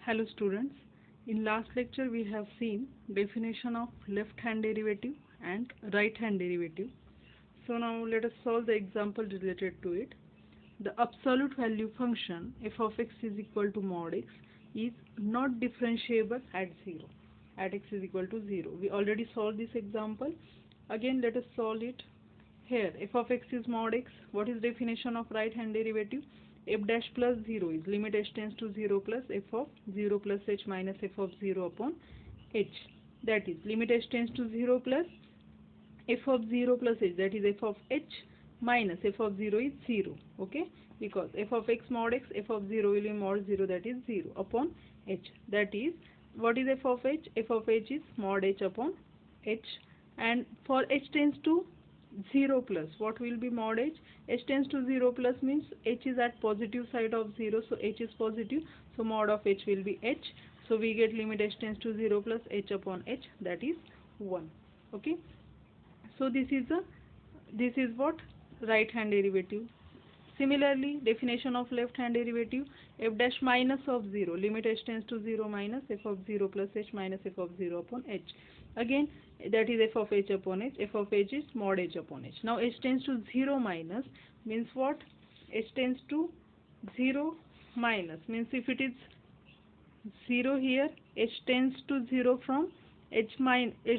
Hello students, in last lecture we have seen definition of left hand derivative and right hand derivative. So now let us solve the example related to it. The absolute value function f of x is equal to mod x is not differentiable at 0, at x is equal to 0. We already solved this example. Again let us solve it. Here f of x is mod x. What is definition of right hand derivative? F dash plus 0 is limit h tends to 0 plus f of 0 plus h minus f of 0 upon h. That is limit h tends to 0 plus f of 0 plus h, that is f of h minus f of 0 is 0. Okay, because f of x mod x, f of 0 will be mod 0, that is 0 upon h. That is, what is f of h? F of h is mod h upon h. And for h tends to 0 plus, what will be mod h? H tends to 0 plus means h is at positive side of 0, so h is positive, so mod of h will be h. So we get limit h tends to 0 plus h upon h, that is 1. Okay, so this is what right hand derivative. Similarly, definition of left hand derivative, f dash minus of 0, limit h tends to 0 minus f of 0 plus h minus f of 0 upon h. Again, that is f of h upon h, f of h is mod h upon h. Now h tends to 0 minus means what? H tends to 0 minus means if it is 0 here, h tends to 0 from h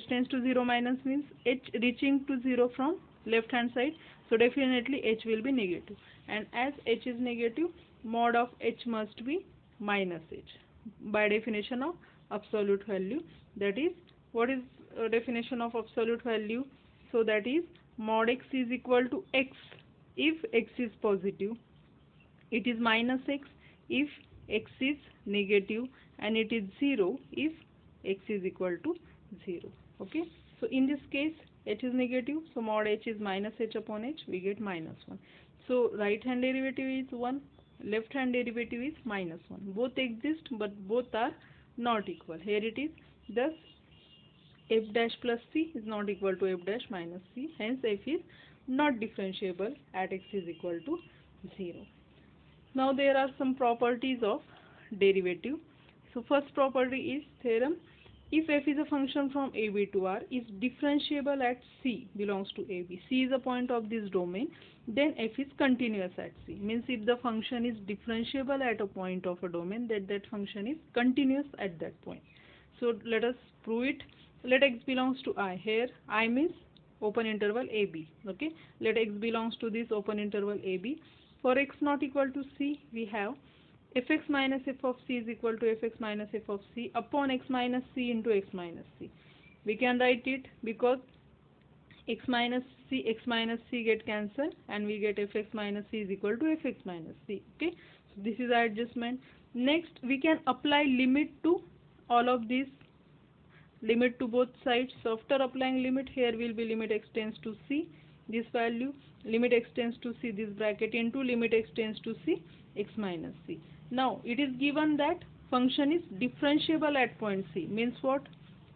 tends to 0 minus means h reaching to 0 from left hand side, so definitely h will be negative, and as h is negative, mod of h must be minus h by definition of absolute value. That is, what is definition of absolute value? So that is mod x is equal to x if x is positive, it is minus x if x is negative, and it is 0 if x is equal to 0. Okay, so in this case h is negative, so mod h is minus h upon h, we get minus 1. So right hand derivative is 1, left hand derivative is minus 1. Both exist but both are not equal. Here it is, thus f dash plus c is not equal to f dash minus c, hence f is not differentiable at x is equal to 0. Now there are some properties of derivative. So first property is theorem, if f is a function from AB to R is differentiable at C belongs to AB, C is a point of this domain, then f is continuous at C. Means if the function is differentiable at a point of a domain, that function is continuous at that point. So let us prove it. Let x belongs to I. Here I means open interval AB. Okay, let x belongs to this open interval AB. For x not equal to C, we have fx minus f of c is equal to fx minus f of c upon x minus c into x minus c. We can write it because x minus c get cancelled, and we get fx minus c is equal to fx minus c. Okay, so this is our adjustment. Next, we can apply limit to all of these, limit to both sides. So after applying limit, here will be limit x tends to c, this value, limit x tends to c, this bracket, into limit x tends to c, x minus c. Now it is given that function is differentiable at point c. Means what?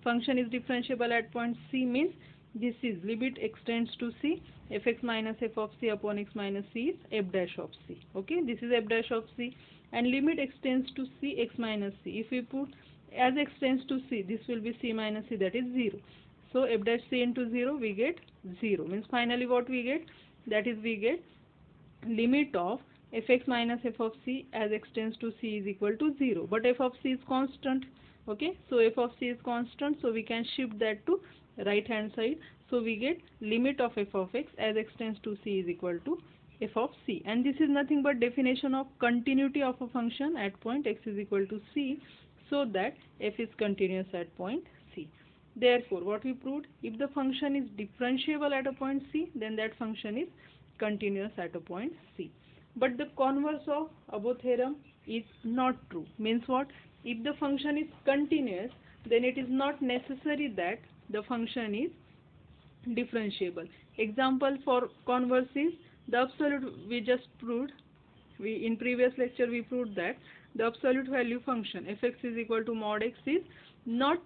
Function is differentiable at point c means this is limit x tends to c, fx minus f of c upon x minus c is f dash of c. Okay, this is f dash of c, and limit x tends to c, x minus c. If we put as x tends to c, this will be c minus c, that is 0. So f dash c into 0, we get 0. Means finally what we get? That is, we get limit of fx minus f of c as x tends to c is equal to 0. But f of c is constant. Okay, so f of c is constant, so we can shift that to right hand side. So we get limit of f of x as x tends to c is equal to f of c. And this is nothing but definition of continuity of a function at point x is equal to c, so that f is continuous at point c. Therefore, what we proved, if the function is differentiable at a point c, then that function is continuous at a point c. But the converse of above theorem is not true. Means what? If the function is continuous, then it is not necessary that the function is differentiable. Example for converse is the absolute. We just proved, in previous lecture we proved that the absolute value function fx is equal to mod x is not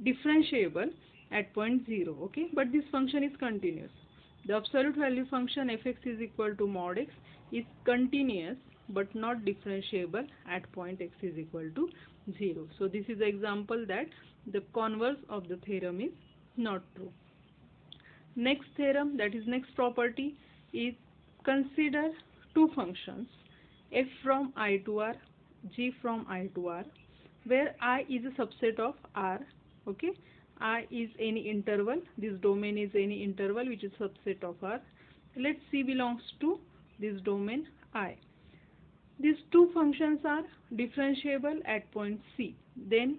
differentiable at point 0. Okay, but this function is continuous. The absolute value function fx is equal to mod x is continuous but not differentiable at point x is equal to 0. So this is the example that the converse of the theorem is not true. Next theorem, that is next property, is consider two functions f from I to r, g from I to r, where I is a subset of r. Okay, I is any interval, this domain is any interval which is subset of r. Let C belongs to this domain I. These two functions are differentiable at point C. Then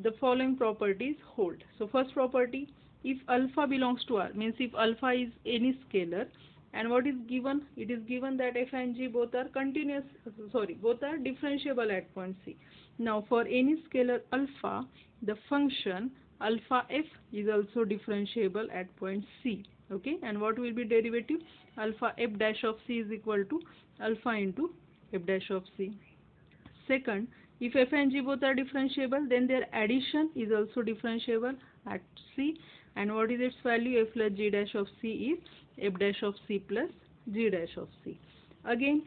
the following properties hold. So first property, if alpha belongs to R, means if alpha is any scalar, and what is given? It is given that f and g both are both are differentiable at point C. Now for any scalar alpha, the function alpha f is also differentiable at point C. Okay, and what will be derivative? Alpha f dash of C is equal to alpha into f dash of C. Second, if f and g both are differentiable, then their addition is also differentiable at C. And what is its value? F plus g dash of C is f dash of C plus g dash of C. Again,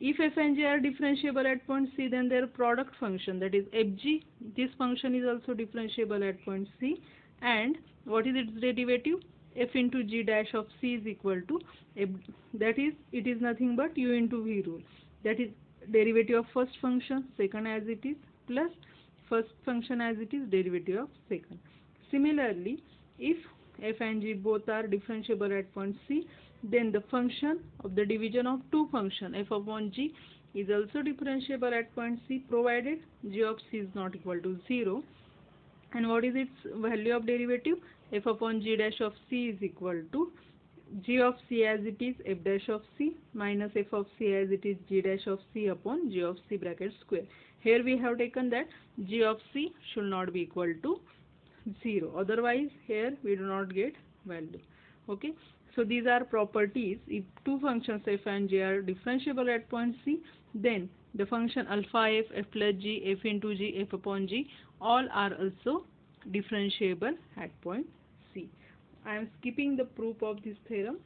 if f and g are differentiable at point C, then their product function, that is fg, this function is also differentiable at point C. And what is its derivative? F into g dash of C is equal to f, that is, it is nothing but u into v rule. That is derivative of first function, second as it is, plus first function as it is, derivative of second. Similarly, if f and g both are differentiable at point C, then the function of the division of two functions f upon g is also differentiable at point C, provided g of C is not equal to 0. And what is its value of derivative? F upon g dash of C is equal to g of C as it is f dash of C minus f of C as it is g dash of C upon g of C bracket square. Here we have taken that g of C should not be equal to 0, otherwise here we do not get value. Okay, so these are properties. If two functions f and g are differentiable at point C, then the function alpha f, f plus g, f into g, f upon g, all are also differentiable at point C. I am skipping the proof of this theorem.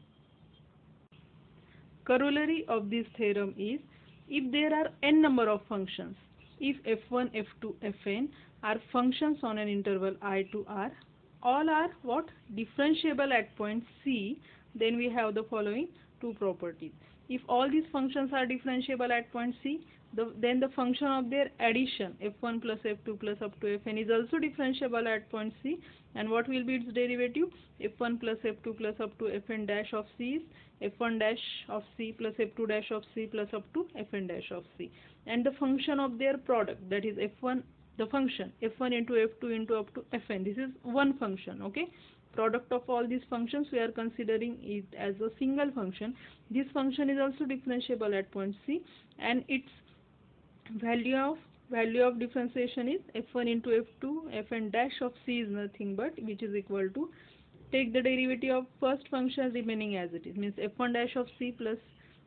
Corollary of this theorem is, if there are n number of functions, if f1, f2, fn are functions on an interval I to r, all are what? Differentiable at point C, then we have the following two properties. If all these functions are differentiable at point C, then the function of their addition, f1 plus f2 plus up to fn, is also differentiable at point C. And what will be its derivative? f1 plus f2 plus up to fn dash of C is f1 dash of C plus f2 dash of C plus up to fn dash of C. And the function of their product, that is f1, the function f1 into f2 into up to fn, this is one function. Okay, product of all these functions we are considering it as a single function. This function is also differentiable at point C, and its value of differentiation is f1 into f2 fn dash of C is nothing but which is equal to, take the derivative of first function remaining as it is, means f1 dash of C plus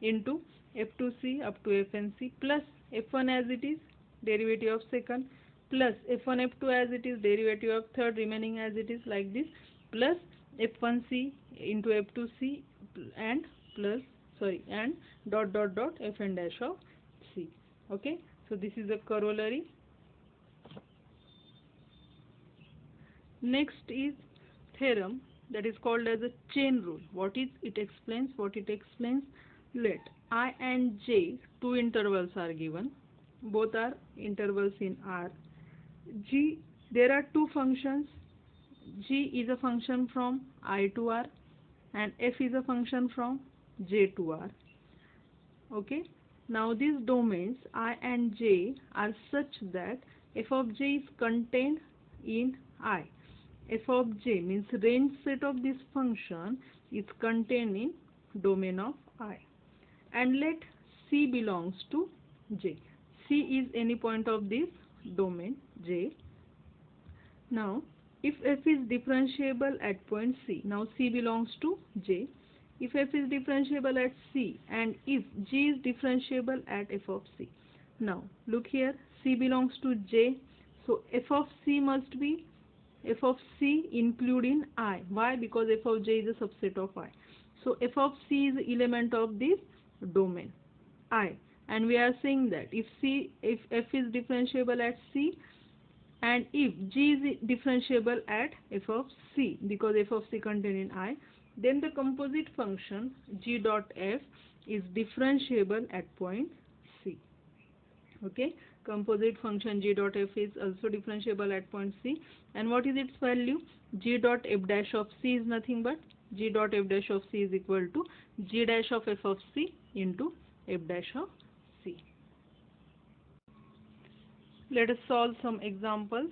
into f2c up to fnc plus f1 as it is, derivative of second, plus f1 f2 as it is, derivative of third remaining as it is, like this, plus f1c into f2c and plus and dot dot dot fn dash of C. Okay, so this is a corollary. Next is theorem that is called as a chain rule. What it explains? Let I and j, two intervals are given, both are intervals in R. G, there are two functions. G is a function from I to R and f is a function from j to R. Okay, now these domains I and j are such that f of j is contained in I. F of j means range set of this function is contained in domain of I. And let C belongs to j. C is any point of this domain j. Now if f is differentiable at point C, now C belongs to j. If f is differentiable at C and if g is differentiable at f of C. Now look here, C belongs to j, so f of C must be f of C including I. Why? Because f of j is a subset of I. So f of C is element of this domain I. and we are saying that if f is differentiable at c, and if g is differentiable at f of c, because f of c contained in I, then the composite function g dot f is differentiable at point c. Okay, composite function g dot f is also differentiable at point c. And what is its value? G dot f dash of c is nothing but g dot f dash of c is equal to g dash of f of c into f dash of c. Let us solve some examples.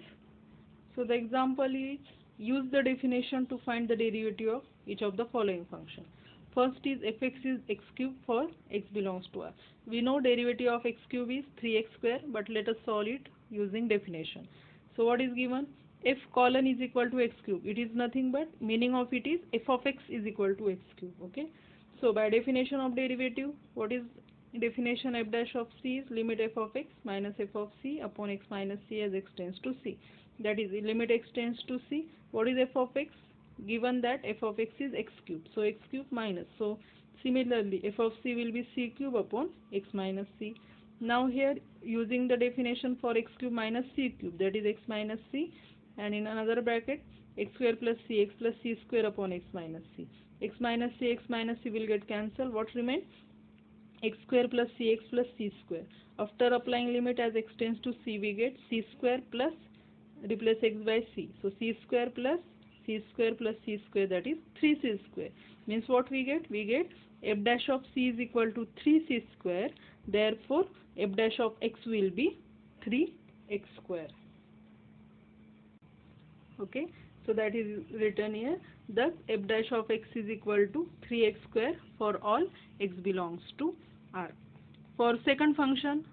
So the example is, use the definition to find the derivative of each of the following function. First is fx is x cube for x belongs to R. We know derivative of x cube is 3x square, but let us solve it using definition. So what is given? F colon is equal to x cube. It is nothing but, meaning of it is f of x is equal to x cube. Okay. So by definition of derivative, what is definition? F dash of c is limit f of x minus f of c upon x minus c as x tends to c. That is, limit x tends to c. What is f of x? Given that f of x is x cube, so x cube minus, so similarly f of c will be c cube upon x minus c. Now here, using the definition for x cube minus c cube, that is x minus c, and in another bracket x square plus c square upon x minus c. X minus c will get cancelled. What remains? X square plus c square. After applying limit as x tends to c, we get c square plus, replace x by c, so c square plus c square plus c square, that is 3c square. Means what we get? We get f dash of c is equal to 3c square. Therefore f dash of x will be 3x square. Okay, so that is written here. Thus f dash of x is equal to 3x square for all x belongs to R. For second function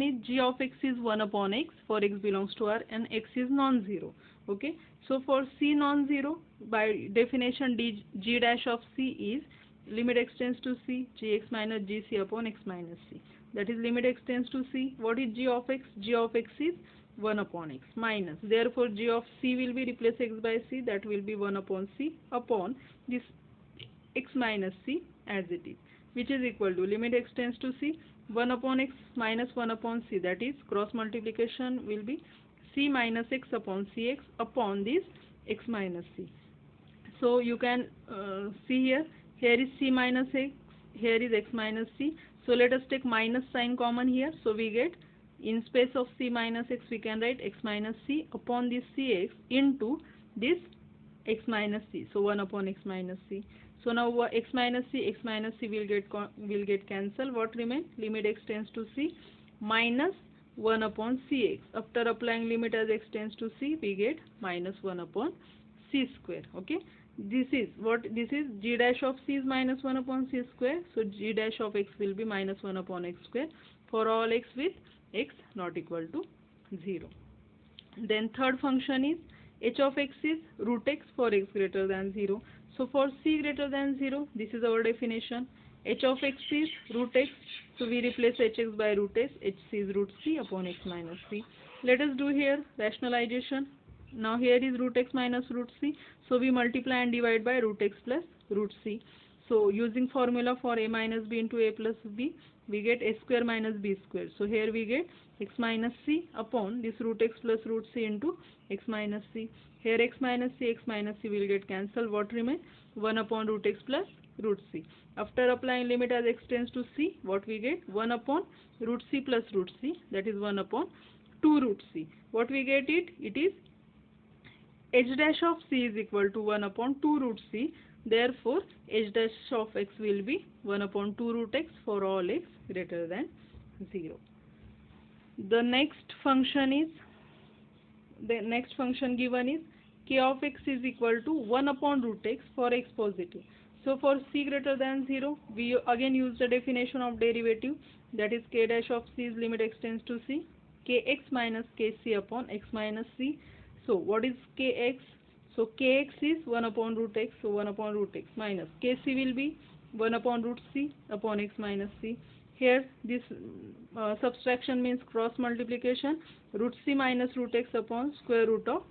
is g of x is 1 upon x for x belongs to R and x is non-zero. Okay, so for c non-zero, by definition g dash of c is limit x tends to c, gx minus gc upon x minus c. That is limit x tends to c. What is g of x? G of x is 1 upon x minus, therefore g of c will be, replace x by c, that will be 1 upon c upon this x minus c as it is, which is equal to limit x tends to c, 1 upon x minus 1 upon c, that is cross multiplication will be c minus x upon cx upon this x minus c. So you can see here is c minus x, here is x minus c. So let us take minus sign common here. So we get, in space of c minus x, we can write x minus c upon this cx into this x minus c. So 1 upon x minus c. So now x minus c will get cancelled. What remains? Limit x tends to c minus 1 upon cx. After applying limit as x tends to c, we get minus 1 upon c square. Okay. This is what? This is g dash of c is minus 1 upon c square. So g dash of x will be minus 1 upon x square for all x with x not equal to 0. Then third function is h of x is root x for x greater than 0. So for c greater than 0, this is our definition. H of x is root x, so we replace hx by root x. H is root c upon x minus c. Let us do here rationalization. Now here is root x minus root c, so we multiply and divide by root x plus root c. So using formula for a minus b into a plus b, we get a square minus b square. So here we get x minus c upon this root x plus root c into x minus c. Here x minus c will get cancelled. What remains? 1 upon root x plus root c. After applying limit as x tends to c, what we get? 1 upon root c plus root c, that is 1 upon 2 root c. What we get it? It is h dash of c is equal to 1 upon 2 root c. Therefore, h dash of x will be 1 upon 2 root x for all x greater than 0. The next function given is k of x is equal to 1 upon root x for x positive. So for c greater than 0, we again use the definition of derivative, that is k dash of c is limit x tends to c, kx minus kc upon x minus c. So what is kx? So kx is 1 upon root x, so 1 upon root x minus kc will be 1 upon root c upon x minus c. Here this subtraction means cross multiplication, root c minus root x upon square root of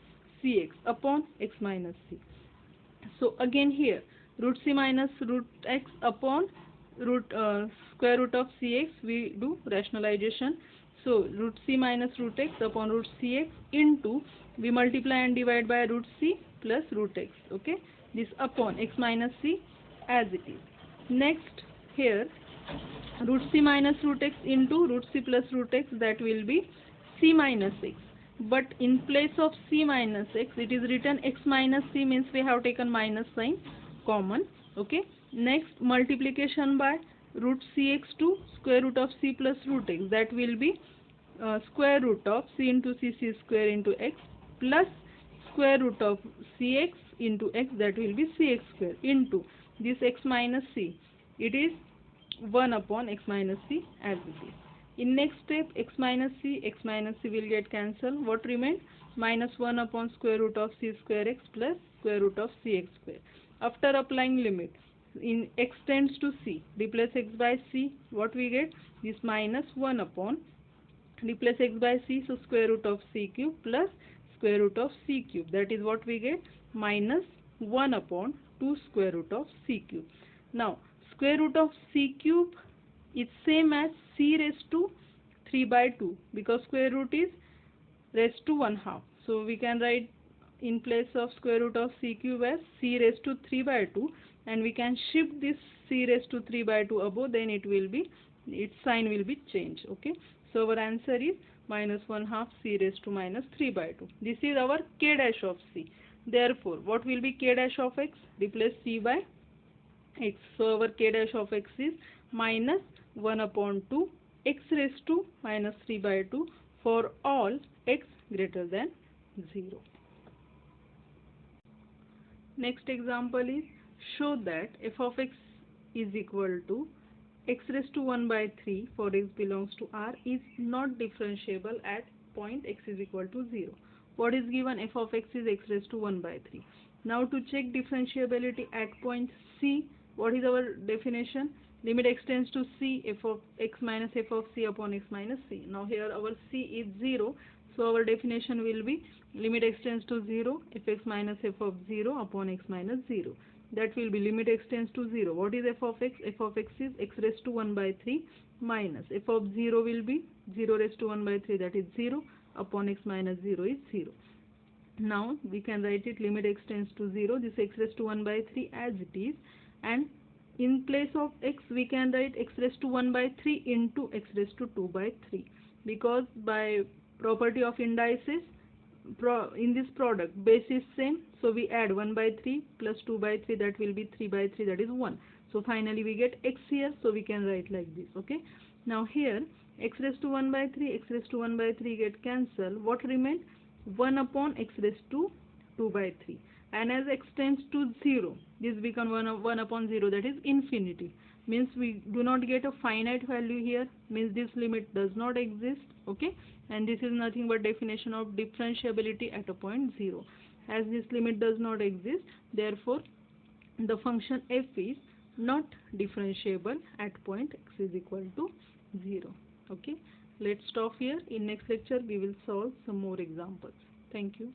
cx upon x minus c. So again here root c minus root x upon square root of cx, we do rationalization. So root c minus root x upon root cx into, we multiply and divide by root c plus root x. Okay, this upon x minus c as it is. Next here, root c minus root x into root c plus root x, that will be c minus x. But in place of c minus x, it is written x minus c, means we have taken minus sign common. Okay. Next, multiplication by root cx to square root of c plus root x, that will be square root of c into c square into x plus square root of cx into x, that will be cx square into this x minus c. It is 1 upon x minus c as it is. In next step, x minus c will get cancelled. What remains? Minus 1 upon square root of c square x plus square root of cx square. After applying limit, in x tends to c, replace x by c, what we get? This minus 1 upon, replace x by c, so square root of c cube plus square root of c cube. That is what we get, minus 1 upon 2 square root of c cube. Now, square root of c cube is same as c raised to 3 by 2, because square root is raised to 1 half. So we can write in place of square root of c cube as c raised to 3 by 2, and we can shift this c raised to 3 by 2 above, then it will be, its sign will be changed. Okay. So our answer is minus 1 half c raised to minus 3 by 2. This is our k dash of c. Therefore, what will be k dash of x? Replace c by x. So our k dash of x is minus 1 upon 2 x raised to minus 3 by 2 for all x greater than 0. Next example is, show that f of x is equal to x raised to 1 by 3 for x belongs to R is not differentiable at point x is equal to 0. What is given? F of x is x raised to 1 by 3. Now to check differentiability at point C, what is our definition? Limit x tends to c, f of x minus f of c upon x minus c. Now here our c is 0, so our definition will be limit x tends to 0, fx minus f of 0 upon x minus 0. That will be limit x tends to 0. What is f of x? F of x is x raised to 1 by 3 minus f of 0 will be 0 raised to 1 by 3, that is 0, upon x minus 0 is 0. Now we can write it, limit x tends to 0, this x raised to 1 by 3 as it is, and in place of x we can write x raised to 1 by 3 into x raised to 2 by 3, because by property of indices, in this product base is same, so we add 1 by 3 plus 2 by 3, that will be 3 by 3, that is 1. So finally we get x here, so we can write like this. Okay. Now here x raised to 1 by 3, x raised to 1 by 3 get cancelled. What remains? 1 upon x raised to 2 by 3. And as x tends to 0, this becomes 1 upon 0, that is infinity. Means we do not get a finite value here, means this limit does not exist. Okay. And this is nothing but definition of differentiability at a point 0. As this limit does not exist, therefore the function f is not differentiable at point x is equal to 0. Okay. Let's stop here. In next lecture we will solve some more examples. Thank you.